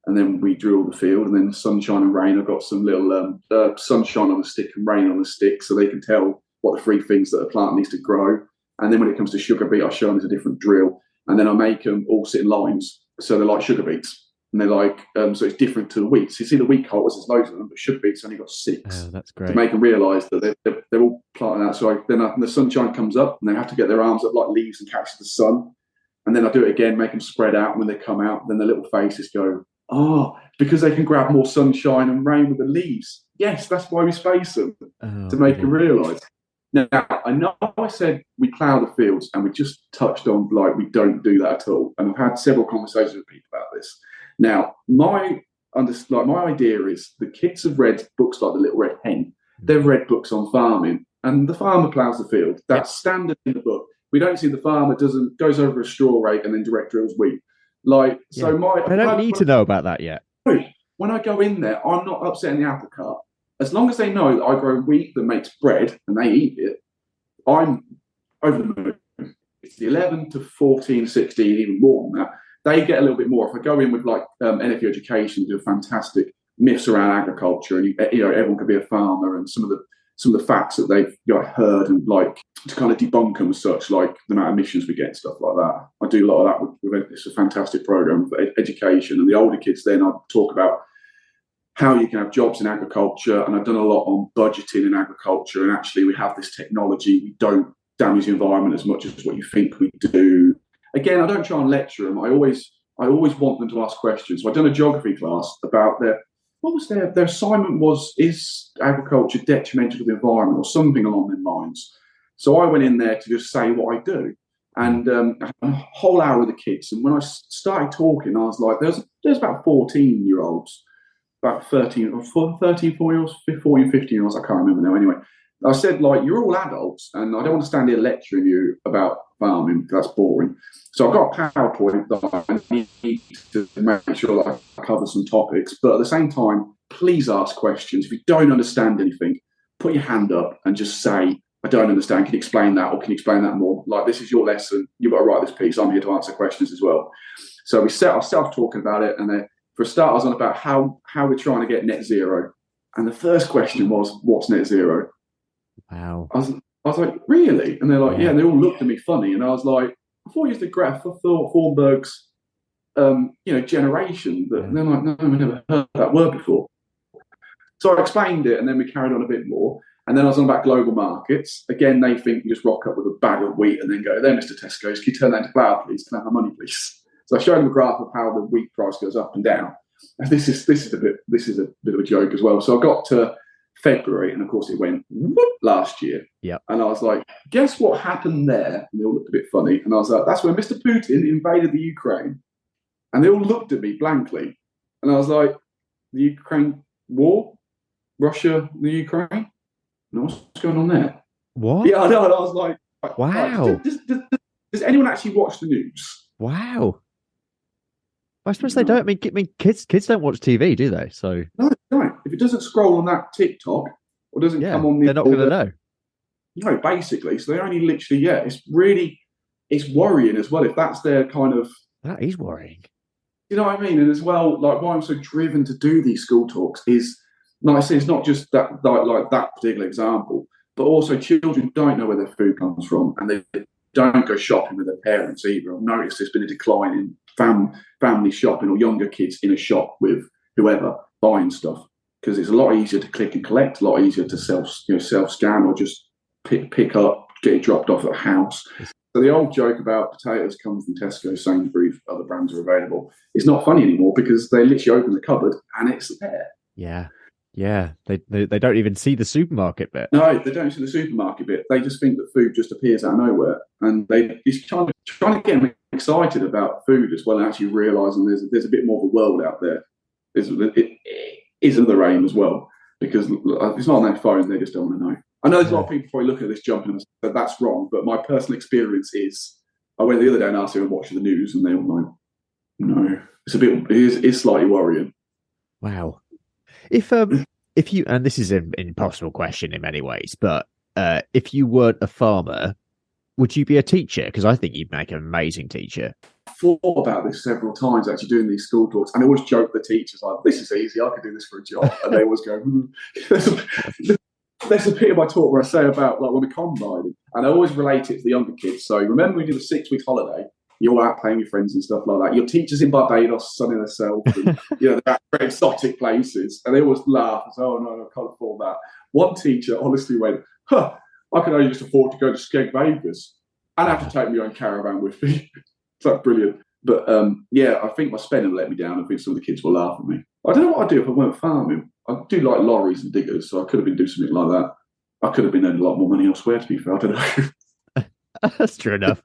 and then we drill the field, and then sunshine and rain. I've got some little sunshine on a stick and rain on a stick, so they can tell what the 3 things that a plant needs to grow. And then when it comes to sugar beet, I show them there's a different drill, and then I make them all sit in lines, so they're like sugar beets. And they're like, so it's different to the wheat. So you see the wheat cultures, there's loads of them, but sugar beets only got 6. Oh, that's great. To make them realise that they're all planting out. So then the sunshine comes up, and they have to get their arms up like leaves and catch the sun. And then I do it again, make them spread out. And when they come out, then the little faces go, because they can grab more sunshine and rain with the leaves. Yes, that's why we space them, to make them realise. Now, I know I said we plough the fields, and we just touched on, like, we don't do that at all. And I've had several conversations with people about this. Now, my idea is the kids have read books like The Little Red Hen. They've read books on farming, and the farmer ploughs the field. That's standard in the book. We don't see the farmer goes over a straw rake and then direct drills wheat. I don't need to know about that yet. When I go in there, I'm not upsetting the apple cart. As long as they know that I grow wheat that makes bread and they eat it, I'm over the moon. It's the 11 to 14, 16, even more than that. They get a little bit more. If I go in with NFU Education, do a fantastic myths around agriculture, and everyone could be a farmer, and some of the facts that they've heard, and like to kind of debunk them as such, like the amount of emissions we get and stuff like that. I do a lot of that with it's a fantastic program for education, and the older kids then I talk about how you can have jobs in agriculture, and I've done a lot on budgeting in agriculture, and actually we have this technology, we don't damage the environment as much as what you think we do. Again, I don't try and lecture them. I always want them to ask questions. So I've done a geography class about their assignment was, is agriculture detrimental to the environment or something along their lines? So I went in there to just say what I do, and I had a whole hour with the kids. And when I started talking, I was like, there's about 14-year-olds, about 13, 4-year-olds, 14, 15-year-olds, I can't remember now. Anyway, I said, like, you're all adults, and I don't want to stand here lecturing you about farming, because that's boring. So I've got a PowerPoint that I need to make sure that I cover some topics. But at the same time, please ask questions. If you don't understand anything, put your hand up and just say, I don't understand. Can you explain that? Or can you explain that more? Like, this is your lesson. You've got to write this piece. I'm here to answer questions as well. So we set ourselves talking about it. And then for a start, I was on about how we're trying to get net zero. And the first question was, what's net zero? Wow. I was like, really? And they're like, yeah. And they all looked at me funny. And I was like, I thought you used the Greta Thunberg's, generation. But they're like, no, we never heard that word before. So I explained it, and then we carried on a bit more. And then I was on about global markets. Again, they think you just rock up with a bag of wheat and then go, there, Mr. Tesco's, can you turn that into flour, please? Can I have my money, please? So I showed them a graph of how the wheat price goes up and down. And this is a bit of a joke as well. So I got to February, and of course it went whoop last year. Yeah. And I was like, guess what happened there? And they all looked a bit funny. And I was like, that's when Mr. Putin invaded the Ukraine. And they all looked at me blankly. And I was like, the Ukraine war? Russia, the Ukraine? No, what's going on there? What? Yeah, I know. And I was like, wow. Does anyone actually watch the news? Wow. I suppose they don't. I mean, kids don't watch TV, do they? So no. If it doesn't scroll on that TikTok or doesn't come on, they're not going to know. No, basically. So they only literally, it's worrying as well. If that's their kind of, that is worrying. You know what I mean? And as well, like, why I'm so driven to do these school talks is, like I say, it's not just that, like that particular example, but also children don't know where their food comes from, and they don't go shopping with their parents either. I've noticed there's been a decline in family shopping, or younger kids in a shop with whoever buying stuff, because it's a lot easier to click and collect, a lot easier to self scan, or just pick up, get it dropped off at a house. So the old joke about potatoes coming from Tesco, Sainsbury's, other brands are available, it's not funny anymore, because they literally open the cupboard and it's there. Yeah, they don't even see the supermarket bit. No, they don't see the supermarket bit. They just think that food just appears out of nowhere, and it's trying to get them excited about food as well, and actually realising there's a bit more of a world out there. It is another aim as well, because if it's not on their phone, they just don't want to know. I know there's a lot of people probably look at this jumping and say that's wrong, but my personal experience is, I went the other day and asked them to watch the news, and they all know. No, it is slightly worrying. Wow. If you, and this is an impossible question in many ways, but if you weren't a farmer, would you be a teacher? Because I think you'd make an amazing teacher. I've thought about this several times, actually, doing these school talks, and I always joke the teachers, like, this is easy, I could do this for a job. And they always go, There's a bit of my talk where I say about, like, when we combine, and I always relate it to the younger kids. So remember we did a 6-week holiday, you're out playing with friends and stuff like that. Your teacher's in Barbados, sunning herself, and, they're at very exotic places. And they always laugh and say, oh, no, I can't afford that. One teacher honestly went, I can only just afford to go to Skeg Vegas and have to take my own caravan with me. It's like brilliant. But, I think my spending let me down. I think some of the kids will laugh at me. I don't know what I'd do if I weren't farming. I do like lorries and diggers, so I could have been doing something like that. I could have been earning a lot more money elsewhere, to be fair. I don't know. That's true enough.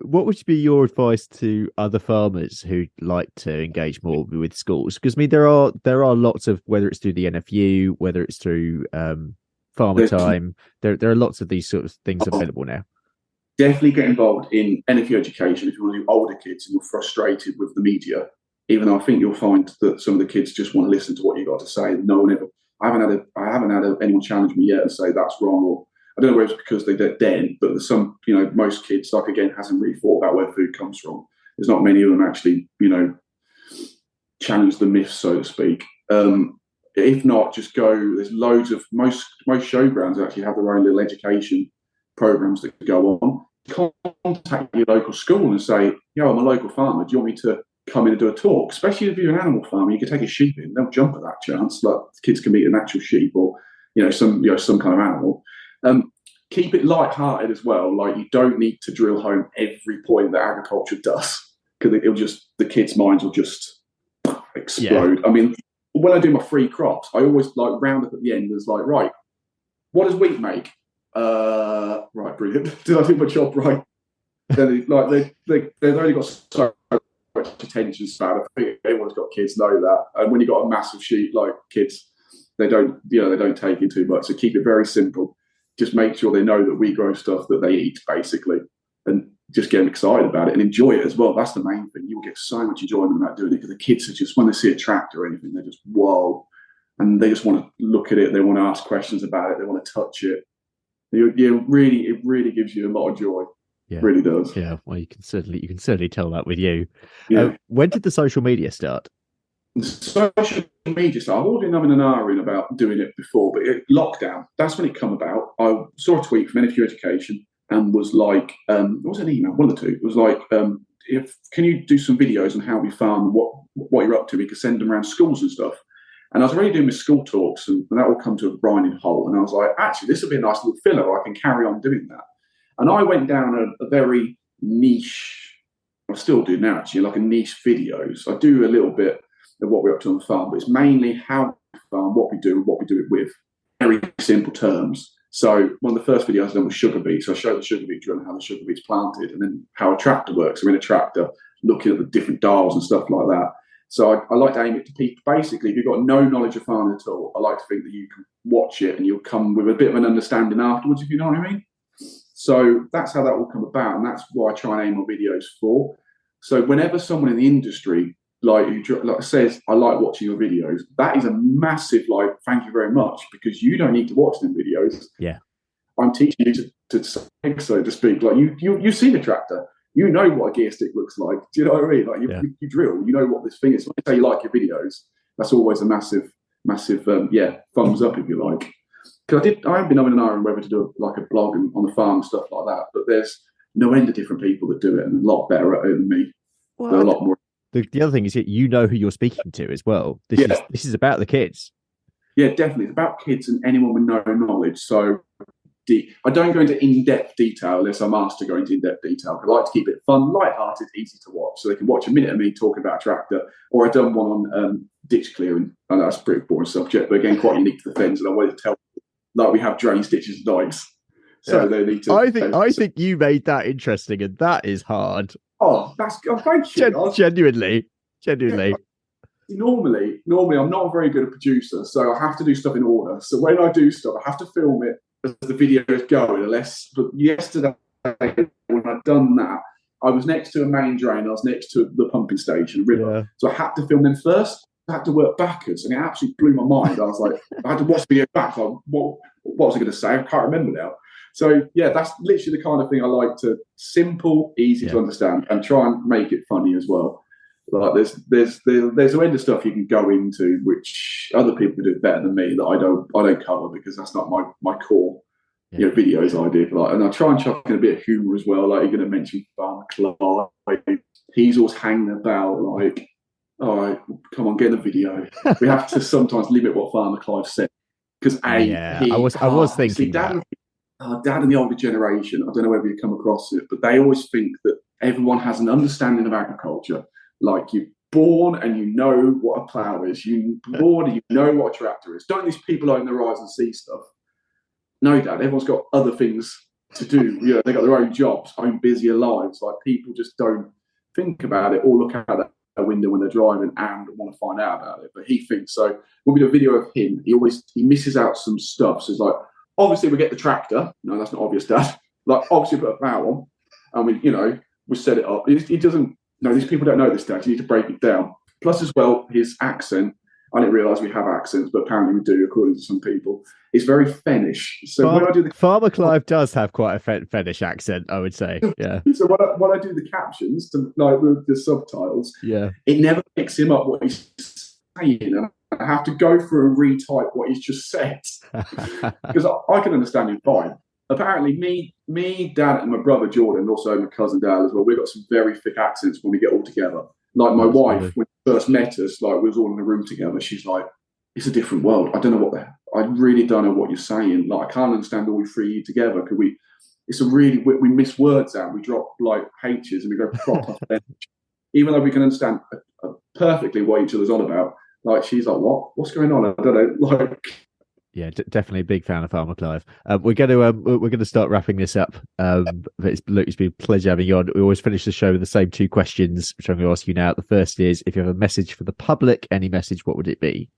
What would be your advice to other farmers who'd like to engage more with schools? Because I mean, there are lots of, whether it's through the NFU, whether it's through Farmer Time, there are lots of these sort of things available now. Definitely get involved in NFU Education if you want to do older kids and you're frustrated with the media. Even though I think you'll find that some of the kids just want to listen to what you got to say. I haven't had anyone challenge me yet and say that's wrong, or I don't know whether it's because they're dead, but there's some, most kids, like, again, hasn't really thought about where food comes from. There's not many of them actually, challenge the myths, so to speak. If not, just go. There's loads of most showgrounds actually have their own little education programs that go on. Contact your local school and say, "Yo, I'm a local farmer. Do you want me to come in and do a talk?" Especially if you're an animal farmer, you can take a sheep in. They'll jump at that chance. Like kids can meet an actual sheep or some kind of animal. Keep it light-hearted as well. Like, you don't need to drill home every point that agriculture does, because the kids' minds will just explode. Yeah. I mean, when I do my free crops, I always round up at the end as right, what does wheat make? Right, brilliant. Did I do my job right? Then they've only got so much attention span. I think everyone's got kids know that. And when you've got a massive sheep, like kids, they don't take in too much. So keep it very simple. Just make sure they know that we grow stuff that they eat, basically, and just get them excited about it and enjoy it as well. That's the main thing. You will get so much enjoyment about doing it, because the kids are just, when they see a tractor or anything, they're just, whoa. And they just want to look at it. They want to ask questions about it. They want to touch it. It really gives you a lot of joy. Yeah. It really does. Yeah. Well, you can certainly tell that with you. Yeah. When did the social media start? Social media stuff. I've already been having an hour in about doing it before, but lockdown, that's when it come about. I saw a tweet from NFU Education and was like, it was an email, one of the two. It was like, can you do some videos on how we farm, what you're up to? We could send them around schools and stuff. And I was already doing my school talks, and that will come to a grinding halt. And I was like, actually, this will be a nice little filler. I can carry on doing that. And I went down a very niche, I still do now actually, like a niche videos. I do a little bit of what we're up to on the farm, but it's mainly how we farm, what we do, and what we do it with. Very simple terms. So one of the first videos I done was sugar beets. So I showed the sugar beet drill and how the sugar beet's planted, and then how a tractor works. So we're in a tractor looking at the different dials and stuff like that. So I like to aim it to people. Basically, if you've got no knowledge of farming at all, I like to think that you can watch it and you'll come with a bit of an understanding afterwards, if you know what I mean. So that's how that will come about, and that's what I try and aim my videos for. So whenever someone in the industry says, "I like watching your videos," that is a massive thank you very much, because you don't need to watch them videos. Yeah, I'm teaching you to so to speak. Like you've seen a tractor, you know what a gear stick looks like. Do you know what I mean? Like you drill, you know what this thing is. When you say you like your videos, that's always a massive thumbs up, if you like. Because I have been having an eye on whether to do a blog on the farm and stuff like that, but there's no end of different people that do it, and a lot better at it than me. Well, a lot more. The other thing is that you know who you're speaking to as well. This is about the kids. Yeah, definitely. It's about kids and anyone with no knowledge. So I don't go into in-depth detail unless I'm asked to go into in-depth detail. I like to keep it fun, light-hearted, easy to watch, so they can watch a minute of me talking about a tractor. Or I've done one on ditch clearing. I know that's a pretty boring subject, but again, quite unique to the fens. And I wanted to tell we have drains, ditches, and dikes. So they need to. I think you made that interesting, and that is hard. Oh, thank you. Genuinely. Normally, I'm not a very good producer, so I have to do stuff in order. So when I do stuff, I have to film it as the video is going. But yesterday, when I'd done that, I was next to a main drain. I was next to the pumping station, river. Yeah. So I had to film them first. I had to work backwards, and it absolutely blew my mind. I was like, I had to watch the video back. Like, what was I going to say? I can't remember now. So yeah, that's literally the kind of thing I like to, simple, easy to understand, and try and make it funny as well. Like there's a end of stuff you can go into which other people do better than me that I don't cover, because that's not my core videos I do. And I try and chuck in a bit of humour as well. Like, you're going to mention Farmer Clive. He's always hanging about like, all right, come on, get a video. We have to sometimes limit what Farmer Clive said, because I was thinking Dad and the older generation, I don't know whether you come across it, but they always think that everyone has an understanding of agriculture. Like, you're born and you know what a plough is. You're born and you know what a tractor is. Don't these people open their eyes and see stuff? No, Dad, everyone's got other things to do. They got their own jobs, own busier lives. Like, people just don't think about it or look out their window when they're driving and want to find out about it. But he thinks so. When we do a video of him, he misses out some stuff. So it's like, obviously we get the tractor. No, that's not obvious, Dad. Like, obviously put a plough on, and we set it up. He doesn't. No, these people don't know this, Dad. You need to break it down. Plus, as well, his accent I didn't realise we have accents, but apparently we do, according to some people. It's very Fennish. So when I do the Farmer Clive does have quite a Fennish accent, I would say. Yeah. So when I do the captions to like the subtitles, yeah, it never picks him up what he's saying, and I have to go through and retype what he's just said because I can understand him fine. Apparently, me, Dad, and my brother Jordan, and also my cousin Dad as well. We've got some very thick accents when we get all together. Like my wife, when she first met us, like we was all in the room together. She's like, "It's a different world. I don't know I really don't know what you're saying. Like I can't understand all three together. Could we?" It's a really we miss words out. We drop like H's and we go proper French, even though we can understand perfectly what each other's on about. Like she's like, "What's going on?" I don't know. Like. Yeah, definitely a big fan of Farmer Clive. We're going to start wrapping this up. But it's been a pleasure having you on. We always finish the show with the same two questions, which I'm going to ask you now. The first is, if you have a message for the public, any message, what would it be?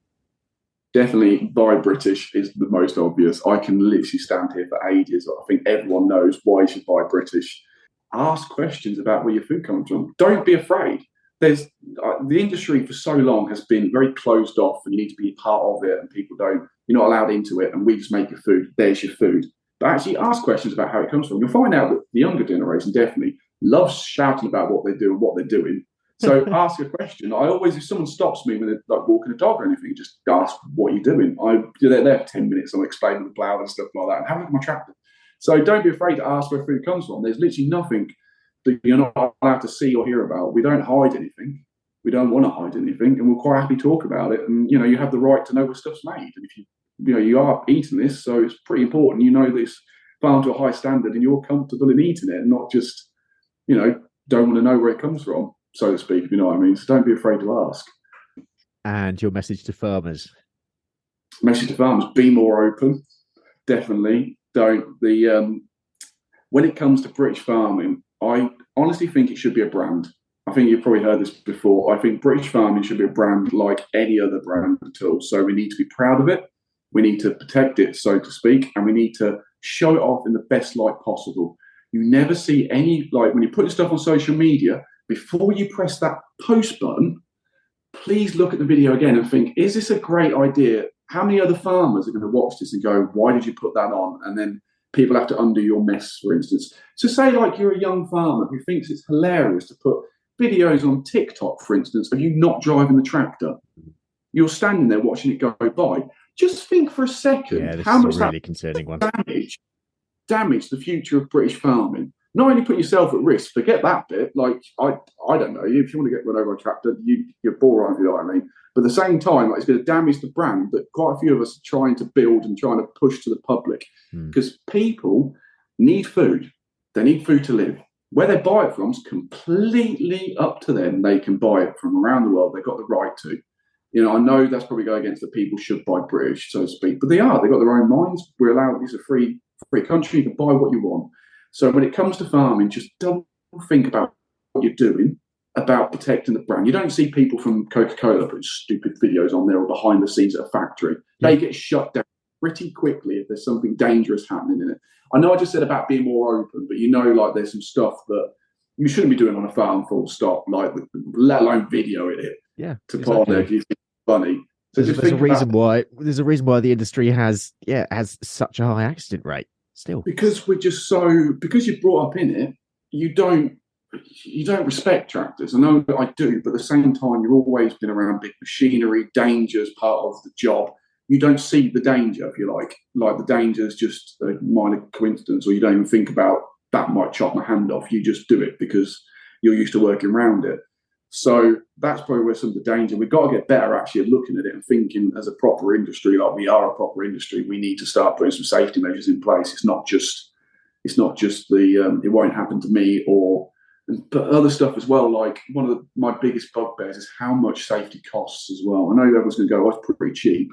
Definitely buy British is the most obvious. I can literally stand here for ages. I think everyone knows why you should buy British. Ask questions about where your food comes from. Don't be afraid. There's the industry for so long has been very closed off, and you need to be part of it, and you're not allowed into it, and we just make your food. There's your food. But actually ask questions about how it comes from. You'll find out that the younger generation definitely loves shouting about what they do and what they're doing. So ask a question. I always, if someone stops me when they're like walking a dog or anything, just ask what you're doing. They're there for 10 minutes. I'm explaining the plough and stuff like that, and have a look at my tractor. So don't be afraid to ask where food comes from. There's literally nothing that you're not allowed to see or hear about. We don't hide anything. We don't want to hide anything, and we'll quite happily talk about it. And you have the right to know where stuff's made. And if you are eating this, so it's pretty important. You know this farmed to a high standard, and you're comfortable in eating it, and not just don't want to know where it comes from, so to speak. If you know what I mean. So don't be afraid to ask. And your message to farmers? Message to farmers: be more open. Definitely don't. When it comes to British farming, I honestly think it should be a brand. I think you've probably heard this before. I think British farming should be a brand like any other brand at all. So we need to be proud of it. We need to protect it, so to speak, and we need to show it off in the best light possible. You never see any, like when you put stuff on social media, before you press that post button, please look at the video again and think, is this a great idea? How many other farmers are going to watch this and go, why did you put that on? And then people have to undo your mess, for instance. So say like you're a young farmer who thinks it's hilarious to put videos on TikTok, for instance, of you not driving the tractor. You're standing there watching it go by. Just think for a second how much really concerning one. damage the future of British farming. Not only put yourself at risk, forget that bit. Like I don't know, if you want to get run over by a tractor, you're boring, if you know what I mean. But at the same time, it's going to damage the brand that quite a few of us are trying to build and trying to push to the public. Because people need food. They need food to live. Where they buy it from is completely up to them. They can buy it from around the world. They've got the right to. I know that's probably going against the people should buy British, so to speak, but they are. They've got their own minds. We're allowed. It's a free country. You can buy what you want. So when it comes to farming, just don't think about what you're doing, about protecting the brand. You don't see people from Coca-Cola putting stupid videos on there or behind the scenes at a factory. They get shut down pretty quickly if there's something dangerous happening in it. I know I just said about being more open, but like there's some stuff that you shouldn't be doing on a farm, full stop, like let alone video it. Yeah, to put on there, do you think it's funny? So there's a reason why the industry has such a high accident rate still. Because because you're brought up in it, you don't respect tractors. I know I do, but at the same time, you've always been around big machinery, danger's part of the job. You don't see the danger, if you like the danger is just a minor coincidence, or you don't even think about that might chop my hand off. You just do it because you're used to working around it. So that's probably where some of the danger. We've got to get better actually at looking at it and thinking as a proper industry, like we are a proper industry. We need to start putting some safety measures in place. It's not just the it won't happen to me, but other stuff as well. Like one of my biggest bugbears is how much safety costs as well. I know everyone's going to go, oh, it's pretty cheap.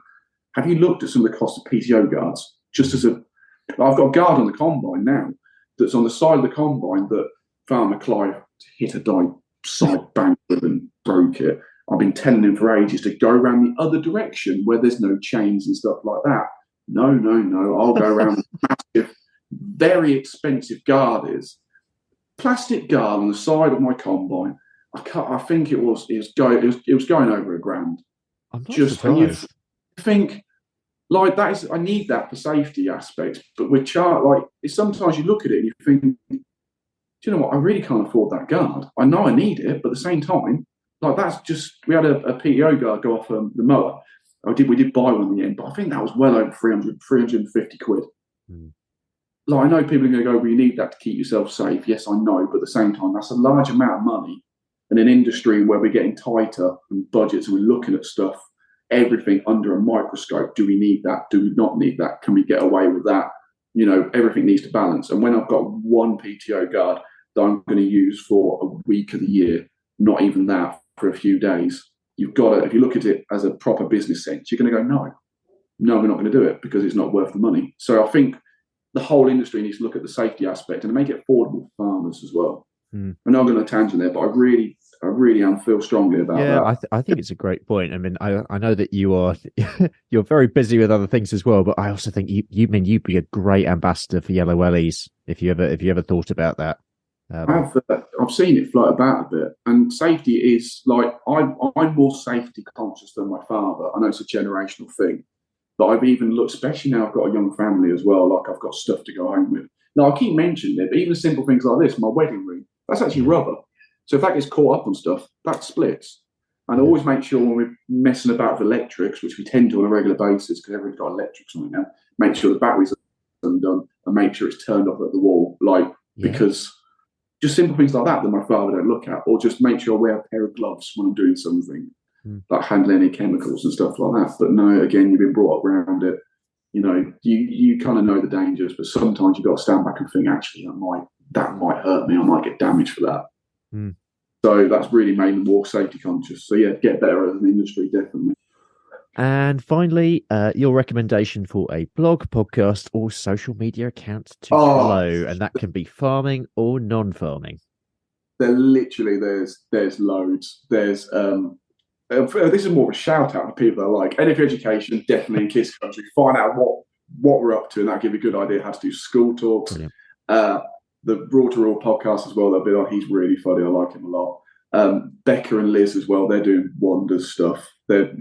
Have you looked at some of the cost of PTO guards? I've got a guard on the combine now that's on the side of the combine that Farmer Clive hit a side bank with and broke it. I've been telling him for ages to go around the other direction where there's no chains and stuff like that. No. I'll go around the massive, very expensive guard is. Plastic guard on the side of my combine. I think it was going over $1,000. I'm not and you surprised. think like that is I need that for safety aspects, but with sometimes you look at it and you think, do you know what? I really can't afford that guard. I know I need it, but at the same time, like that's just we had a PTO guard go off the mower. We did buy one in the end, but I think that was well over 350 quid. Mm. Like I know people are going to go, well, you need that to keep yourself safe. Yes, I know, but at the same time, that's a large amount of money in an industry where we're getting tighter and budgets and we're looking at stuff, everything under a microscope. Do we need that? Do we not need that? Can we get away with that? You know, everything needs to balance. And when I've got one PTO guard that I'm going to use for a week of the year, not even that for a few days, you've got to, if you look at it as a proper business sense, you're going to go, no, we're not going to do it because it's not worth the money. So I think the whole industry needs to look at the safety aspect and make it affordable for farmers as well. Mm. I know I'm going to tangent there, but I really feel strongly about that. I think it's a great point. I mean, I know that you are you're very busy with other things as well, but I also think you'd be a great ambassador for Yellow Wellies if you ever thought about that. I've seen it float about a bit, and safety is like I'm more safety conscious than my father. I know it's a generational thing, but I've even looked, especially now I've got a young family as well. Like I've got stuff to go home with. Now I keep mentioning it, but even simple things like this, my wedding ring, that's actually rubber. So if that gets caught up on stuff, that splits. And I always make sure when we're messing about with electrics, which we tend to on a regular basis because everyone's got electrics on it now, make sure the batteries are undone and make sure it's turned off at the wall. Because just simple things like that my father don't look at, or just make sure I wear a pair of gloves when I'm doing something, like handling any chemicals and stuff like that. But no, again, you've been brought up around it. You know, you kind of know the dangers, but sometimes you've got to stand back and think, actually, that might hurt me. I might get damaged for that. Mm. So that's really made them more safety conscious. So yeah, get better as an industry, definitely. And finally, your recommendation for a blog, podcast, or social media account to follow, and that can be farming or non-farming. There's loads. There's this is more of a shout out to people that are like NFU Education, definitely in Kiss Country. Find out what we're up to, and that'll give you a good idea how to do school talks. Brilliant. The Raw to Raw podcast as well. They'll be like, he's really funny. I like him a lot. Becca and Liz as well. They're doing wonders stuff. They're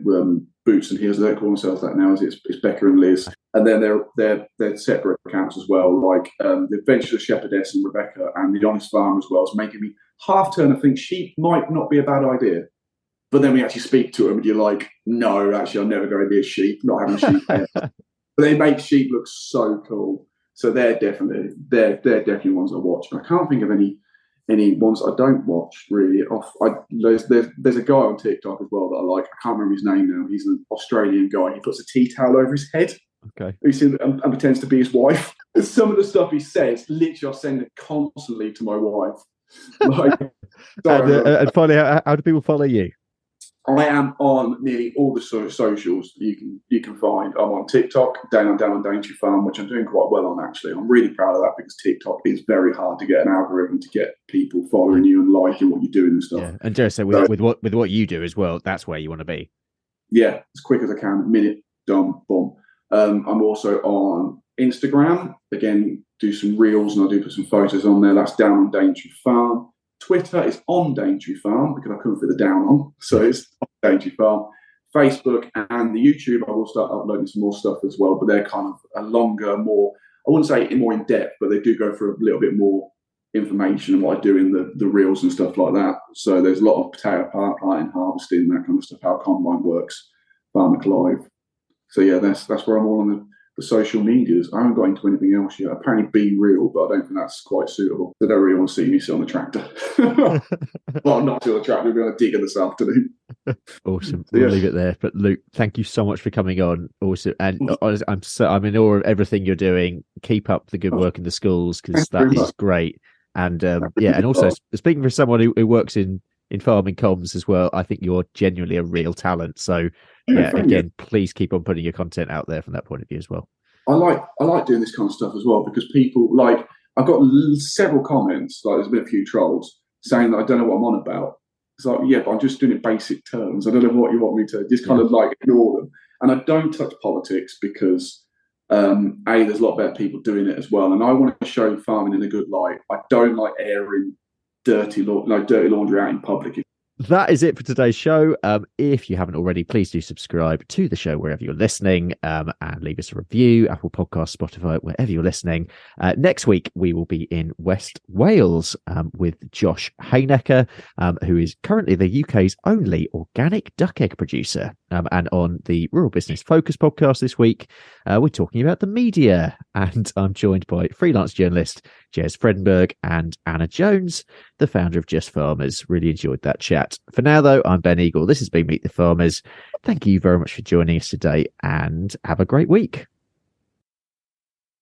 Boots and Heels. They don't call themselves that now. It's Becca and Liz, and then they're separate accounts as well. Like the Adventurous Shepherdess and Rebecca and the Honest Farm as well. It's making me half turn. I think sheep might not be a bad idea, but then we actually speak to them, and you're like, no, actually, I'm never going to be a sheep. Not having sheep here. But they make sheep look so cool. So they're definitely ones I watch. I can't think of any ones I don't watch really. There's a guy on TikTok as well that I like. I can't remember his name now. He's an Australian guy. He puts a tea towel over his head. Okay. And pretends to be his wife. Some of the stuff he says, literally, I send it constantly to my wife. And finally, how do people follow you? I am on nearly all the socials you can find. I'm on TikTok, down on Daintree Farm, which I'm doing quite well on actually. I'm really proud of that because TikTok is very hard to get an algorithm to get people following you and liking what you're doing and stuff. Yeah. And just so with what you do as well, that's where you want to be. Yeah, as quick as I can, minute, done, boom. I'm also on Instagram. Again, do some reels and I do put some photos on there. That's down on Daintree Farm. Twitter is on Daintree Farm because I couldn't fit the down on, so it's on Daintree Farm. Facebook and the YouTube, I will start uploading some more stuff as well, but they're kind of a longer, more, I wouldn't say more in depth, but they do go for a little bit more information and what I do in the reels and stuff like that. So there's a lot of potato planting, harvesting, that kind of stuff, how combine works, Farmer Clive. So yeah, that's where I'm all on the social medias. I haven't got into anything else yet. Apparently Be Real, but I don't think that's quite suitable. They don't really want to see me sit on the tractor. Well, I'm not sit on the tractor. We're going to dig it this afternoon. Awesome. We'll leave it there. But Luke, thank you so much for coming on. Also, and I'm in awe of everything you're doing. Keep up the good work in the schools because that is great. And and also speaking for someone who works in farming comms as well, I think you're genuinely a real talent. So again, please keep on putting your content out there from that point of view as well. I like doing this kind of stuff as well because people like I've got several comments, like there's been a few trolls saying that I don't know what I'm on about. It's like, yeah, but I'm just doing it basic terms. I don't know what you want me to just kind of like ignore them. And I don't touch politics because there's a lot better people doing it as well. And I want to show farming in a good light. I don't like airing dirty laundry out in public. that is it for today's show. If you haven't already, please do subscribe to the show wherever you're listening, and leave us a review, Apple Podcasts, Spotify, wherever you're listening. Next week, we will be in West Wales with Josh Haynecker, who is currently the UK's only organic duck egg producer. And on the Rural Business Focus podcast this week, we're talking about the media. And I'm joined by freelance journalist Jez Fredenberg and Anna Jones, the founder of Just Farmers. Really enjoyed that chat. For now, though, I'm Ben Eagle. This has been Meet the Farmers. Thank you very much for joining us today and have a great week.